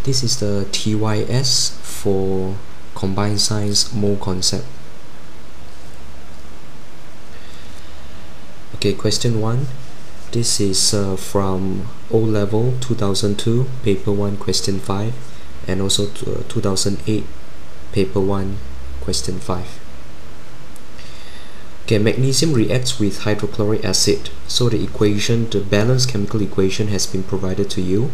This is the TYS for Combined Science Mole Concept. Okay, question 1. This is from O-Level 2002, Paper 1, Question 5, and also 2008, Paper 1, Question 5. Okay, magnesium reacts with hydrochloric acid. So the equation, the balanced chemical equation has been provided to you.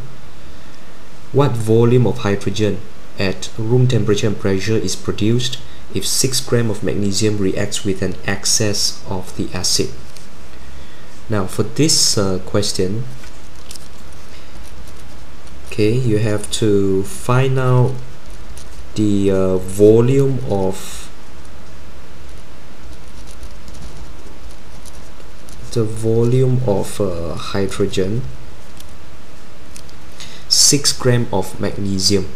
What volume of hydrogen at room temperature and pressure is produced if 6 grams of magnesium reacts with an excess of the acid? Now for this question, okay, you have to find out the volume of hydrogen, 6 grams of magnesium.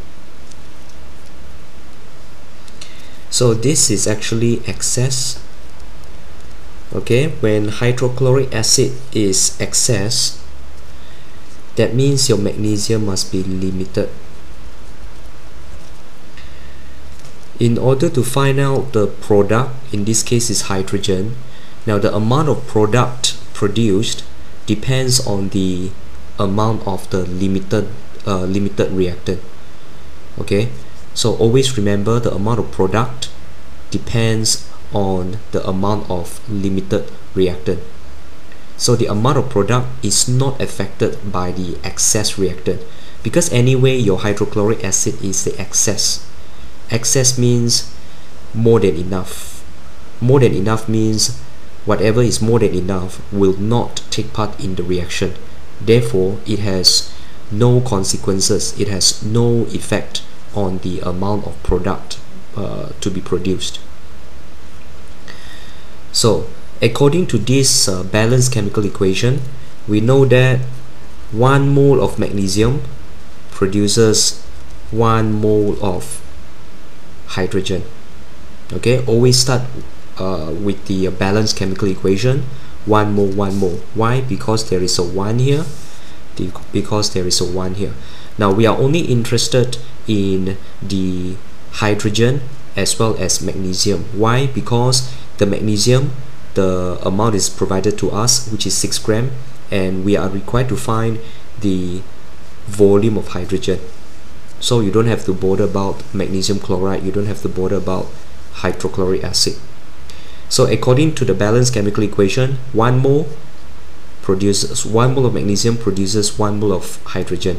So this is actually excess. Okay, when hydrochloric acid is excess, that means your magnesium must be limited. In order to find out the product, in this case is hydrogen. Now the amount of product produced depends on the amount of the limited reactant. Okay, so always remember the amount of product depends on the amount of limited reactant. So the amount of product is not affected by the excess reactant, because anyway your hydrochloric acid is the excess. Excess means more than enough. More than enough means whatever is more than enough will not take part in the reaction. Therefore, it has no consequences, it has no effect on the amount of product to be produced. So, according to this balanced chemical equation, we know that 1 mole of magnesium produces 1 mole of hydrogen. Okay, always start with the balanced chemical equation, 1 mole, 1 mole. Why? Because there is a 1 here. Because there is a 1 here. Now we are only interested in the hydrogen as well as magnesium. Why? Because the magnesium, the amount is provided to us, which is 6 grams, and we are required to find the volume of hydrogen. So you don't have to bother about magnesium chloride, you don't have to bother about hydrochloric acid. So according to the balanced chemical equation, 1 mole of magnesium produces 1 mole of hydrogen.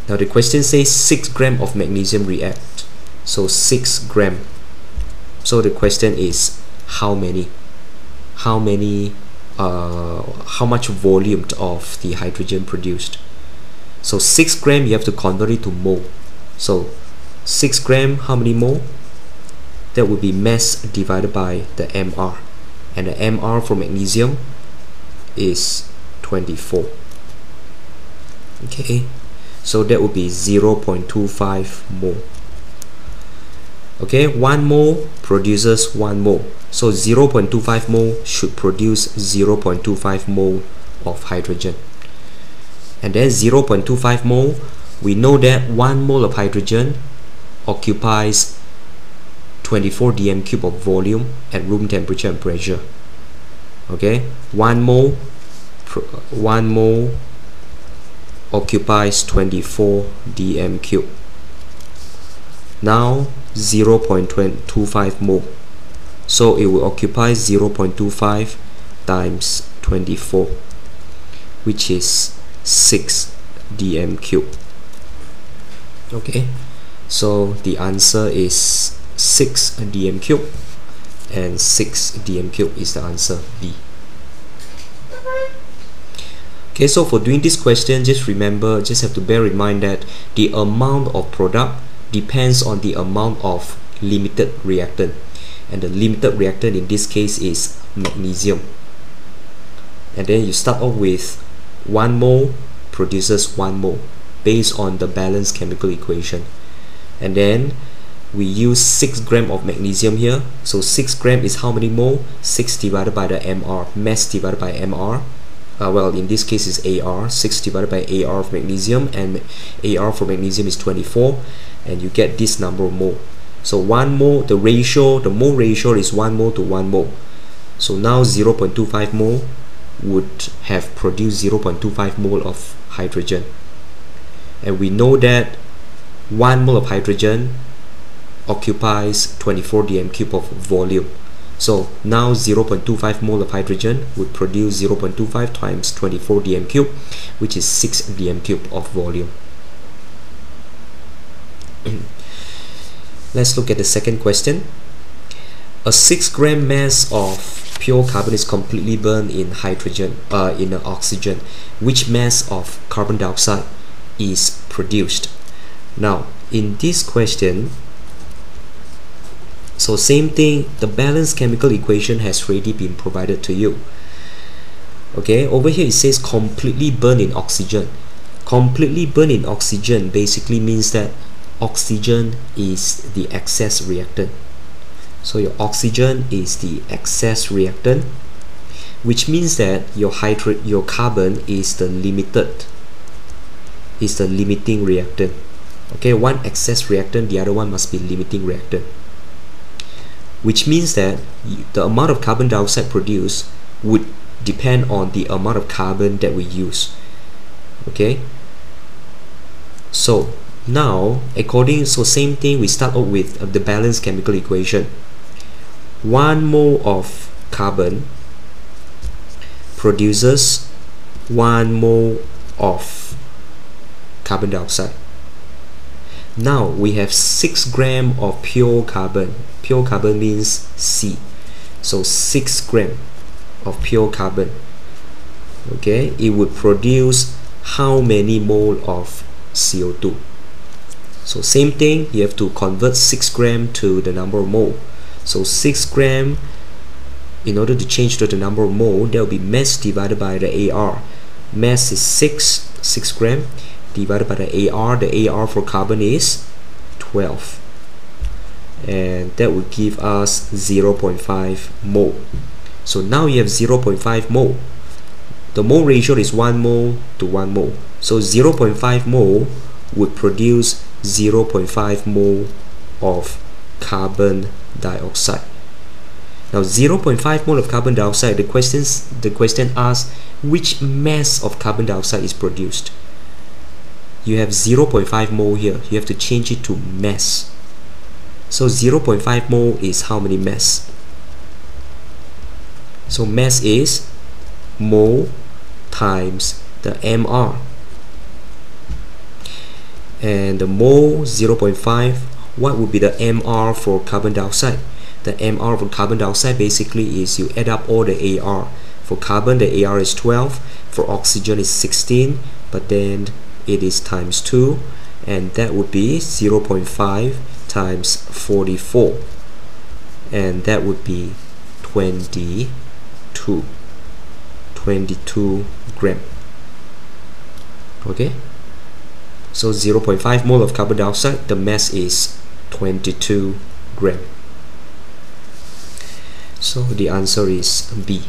Now the question says 6 grams of magnesium react. So 6 grams. So the question is how many? How much volume of the hydrogen produced? So 6 grams you have to convert it to mole. So 6 grams, how many mole? That would be mass divided by the mR, and the mR for magnesium is 24. Okay, so that would be 0.25 mole. Okay, 1 mole produces 1 mole, so 0.25 mole should produce 0.25 mole of hydrogen. And then 0.25 mole, we know that 1 mole of hydrogen occupies 24 dm cube of volume at room temperature and pressure. Okay, 1 mole occupies 24 dm cube. Now 0.25 mole, so it will occupy 0.25 times 24, which is 6 dm cube. Okay, so the answer is 6 dm cube, and 6 dm cube is the answer, B. Okay, so for doing this question, just remember, just have to bear in mind that the amount of product depends on the amount of limited reactant, and the limited reactant in this case is magnesium. And then you start off with 1 mole produces 1 mole based on the balanced chemical equation, and then we use 6 grams of magnesium here. So 6 grams is how many mole? 6 divided by the mR, mass divided by mR. well, in this case is AR, 6 divided by AR of magnesium, and AR for magnesium is 24, and you get this number of mole. So 1 mole, the mole ratio is 1 mole to 1 mole. So now 0.25 mole would have produced 0.25 mole of hydrogen. And we know that 1 mole of hydrogen occupies 24 dm cube of volume. So now 0.25 mole of hydrogen would produce 0.25 times 24 dm cube, which is 6 dm cube of volume. Let's look at the second question. A 6 gram mass of pure carbon is completely burned in oxygen. Which mass of carbon dioxide is produced? Now, in this question, so same thing, the balanced chemical equation has already been provided to you. Okay, over here it says completely burned in oxygen. Completely burned in oxygen basically means that oxygen is the excess reactant. So your oxygen is the excess reactant, which means that your carbon is the limiting reactant. Okay, one excess reactant, the other one must be limiting reactant, which means that the amount of carbon dioxide produced would depend on the amount of carbon that we use. Okay, so now same thing, we start out with the balanced chemical equation. 1 mole of carbon produces 1 mole of carbon dioxide. Now we have 6 gram of pure carbon. Pure carbon means C. So 6 gram of pure carbon. Okay, it would produce how many mole of CO2? So same thing, you have to convert 6 gram to the number of mole. So 6 gram, in order to change to the number of mole, that will be mass divided by the AR. Mass is 6 gram divided by the AR. The AR for carbon is 12. And that would give us 0.5 mole. So now you have 0.5 mole. The mole ratio is 1 mole to 1 mole. So 0.5 mole would produce 0.5 mole of carbon dioxide. Now 0.5 mole of carbon dioxide, the question asks which mass of carbon dioxide is produced. You have 0.5 mole here, you have to change it to mass. So 0.5 mole is how many mass? So mass is mole times the MR. And the mole 0.5, what would be the MR for carbon dioxide? The MR for carbon dioxide basically is you add up all the AR. For carbon, the AR is 12, for oxygen is 16, but then it is times 2, and that would be 0.5 times 44, and that would be 22 gram. Okay, so 0.5 mole of carbon dioxide, the mass is 22 gram. So the answer is B.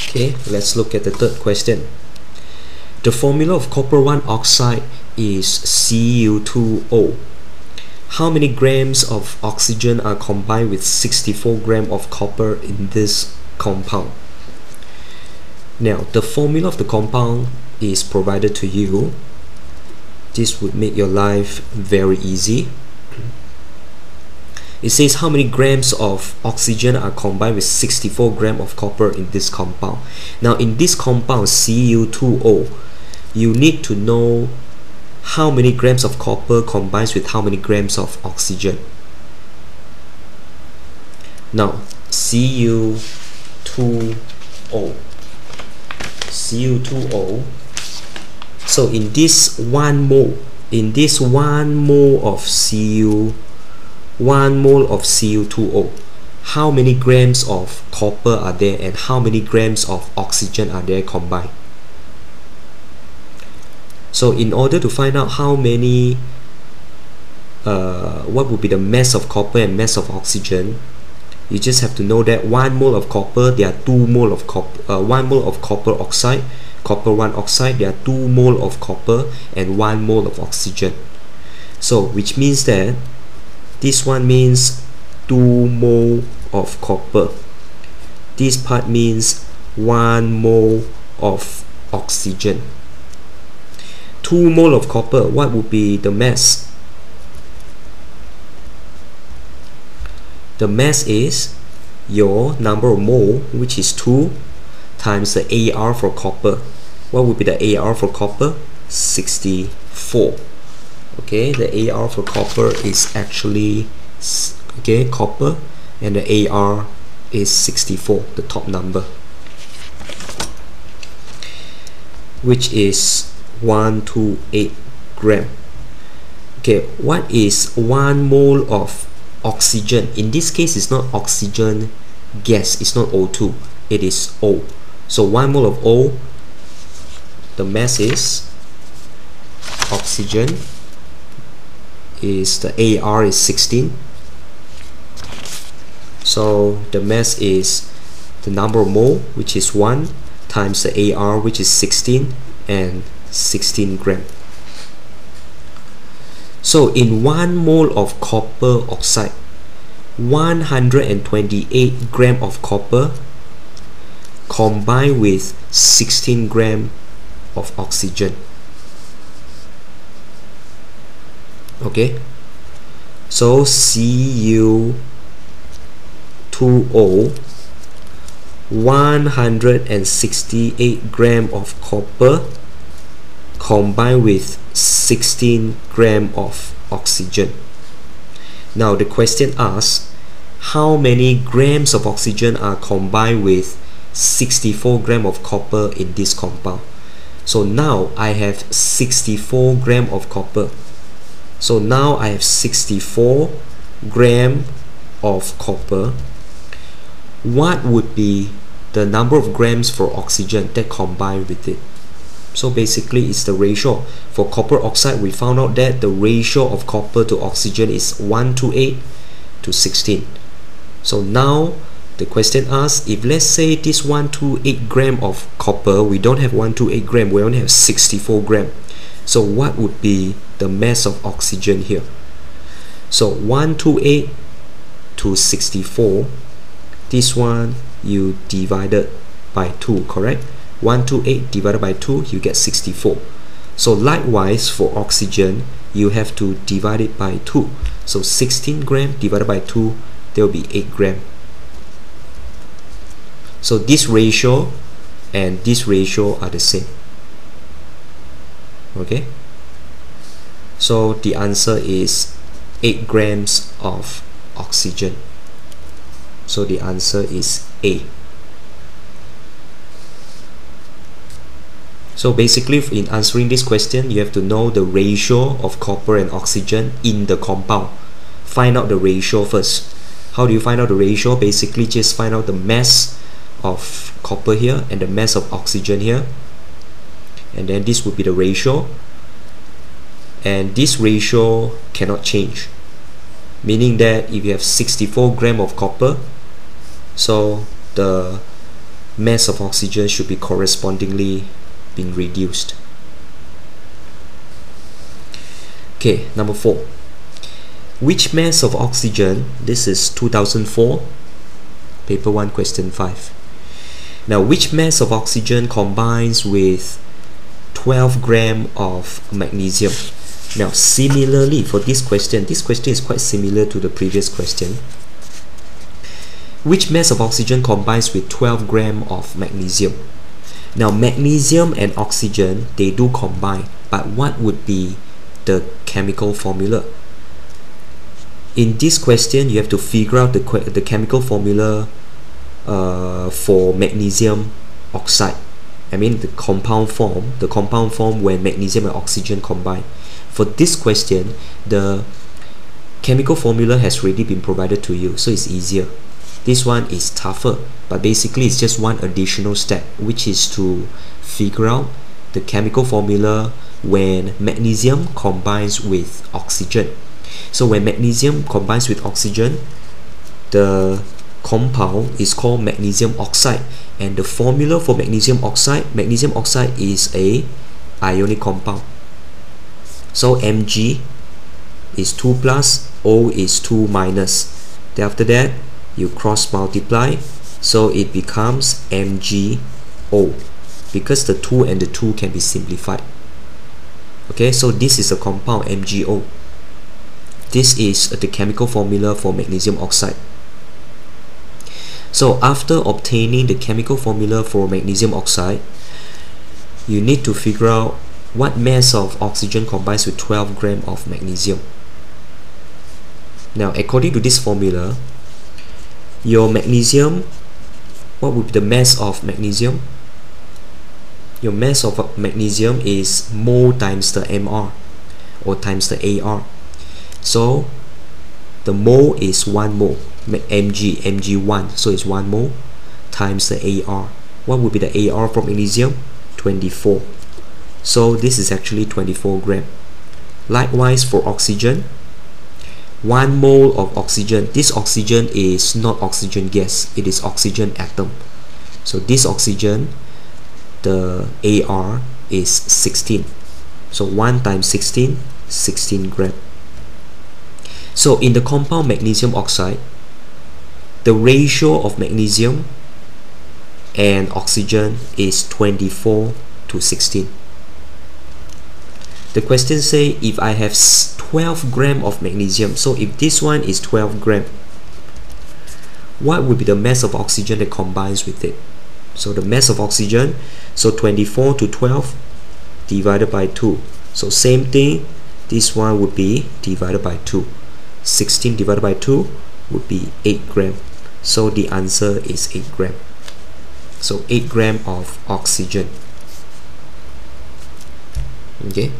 Okay, let's look at the third question. The formula of copper 1 oxide is Cu2O. How many grams of oxygen are combined with 64 grams of copper in this compound? Now, the formula of the compound is provided to you. This would make your life very easy. It says how many grams of oxygen are combined with 64 grams of copper in this compound. Now, in this compound Cu2O, you need to know how many grams of copper combines with how many grams of oxygen. Now, Cu2O. So in this 1 mole, of Cu2O, how many grams of copper are there and how many grams of oxygen are there combined? So in order to find out how many, what would be the mass of copper and mass of oxygen, You just have to know that 1 mole of copper, there are 2 mole of copper, 1 mole of copper oxide, copper 1 oxide, there are 2 mole of copper and 1 mole of oxygen. So which means that this one means 2 mole of copper. This part means 1 mole of oxygen. 2 mole of copper, what would be the mass? The mass is your number of mole, which is 2, times the AR for copper. What would be the AR for copper? 64. Okay, the AR for copper is actually, okay, copper, and the AR is 64, the top number, which is 128 gram. Okay, what is 1 mole of oxygen? In this case, it's not oxygen gas, it's not O2, it is O. So 1 mole of O, the mass is, oxygen is, the AR is 16. So the mass is the number of mole, which is 1, times the AR, which is 16, and 16 gram. So in 1 mole of copper oxide, 128 gram of copper combined with 16 gram of oxygen. Okay, so Cu2O, 168 gram of copper combined with 16 gram of oxygen. Now the question asks, how many grams of oxygen are combined with 64 gram of copper in this compound? So now I have 64 gram of copper. So now I have 64 gram of copper. What would be the number of grams for oxygen that combine with it? So basically it's the ratio. For copper oxide, we found out that the ratio of copper to oxygen is 128 to 16. So now the question asks, if let's say this 128 gram of copper, we don't have 128 gram, we only have 64 gram. So what would be the mass of oxygen here? So 128 to 64, this one you divided by 2, correct? 128 divided by 2, you get 64. So likewise for oxygen, you have to divide it by 2. So 16 gram divided by 2, there will be 8 gram. So this ratio and this ratio are the same. Okay, so the answer is 8 grams of oxygen. So the answer is A. So basically in answering this question, you have to know the ratio of copper and oxygen in the compound. Find out the ratio first. How do you find out the ratio? Basically just find out the mass of copper here and the mass of oxygen here, and then this would be the ratio, and this ratio cannot change, meaning that if you have 64 gram of copper, so the mass of oxygen should be correspondingly being reduced. Okay, number 4. Which mass of oxygen, this is 2004, paper 1, question 5. Now, which mass of oxygen combines with 12 gram of magnesium? Now, similarly for this question is quite similar to the previous question. Which mass of oxygen combines with 12 gram of magnesium? Now, magnesium and oxygen, they do combine, but what would be the chemical formula? In this question, you have to figure out the chemical formula for magnesium oxide. I mean the compound form when magnesium and oxygen combine. For this question, the chemical formula has already been provided to you, so it's easier. This one is tougher, but basically it's just one additional step, which is to figure out the chemical formula when magnesium combines with oxygen. So when magnesium combines with oxygen, the compound is called magnesium oxide, and the formula for magnesium oxide is a ionic compound. So Mg is 2 plus, O is 2 minus. Then after that you cross multiply, so it becomes MgO, because the 2 and the 2 can be simplified. Okay, so this is a compound MgO. This is the chemical formula for magnesium oxide. So after obtaining the chemical formula for magnesium oxide, you need to figure out what mass of oxygen combines with 12 grams of magnesium. Now, according to this formula, your magnesium, what would be the mass of magnesium? Your mass of magnesium is mole times the mR, or times the AR. So the mole is 1 mole, mg1, so it's 1 mole times the AR. What would be the AR for magnesium? 24. So this is actually 24 grams. Likewise for oxygen, 1 mole of oxygen. This oxygen is not oxygen gas, it is oxygen atom. So this oxygen, the AR is 16. So 1 times 16, 16 grams. So in the compound magnesium oxide, the ratio of magnesium and oxygen is 24 to 16. The question say if I have 12 grams of magnesium, so if this one is 12 grams, what would be the mass of oxygen that combines with it? So the mass of oxygen, so 24 to 12 divided by 2. So same thing, this one would be divided by 2. 16 divided by 2 would be 8 grams. So the answer is 8 grams. So 8 grams of oxygen. Okay.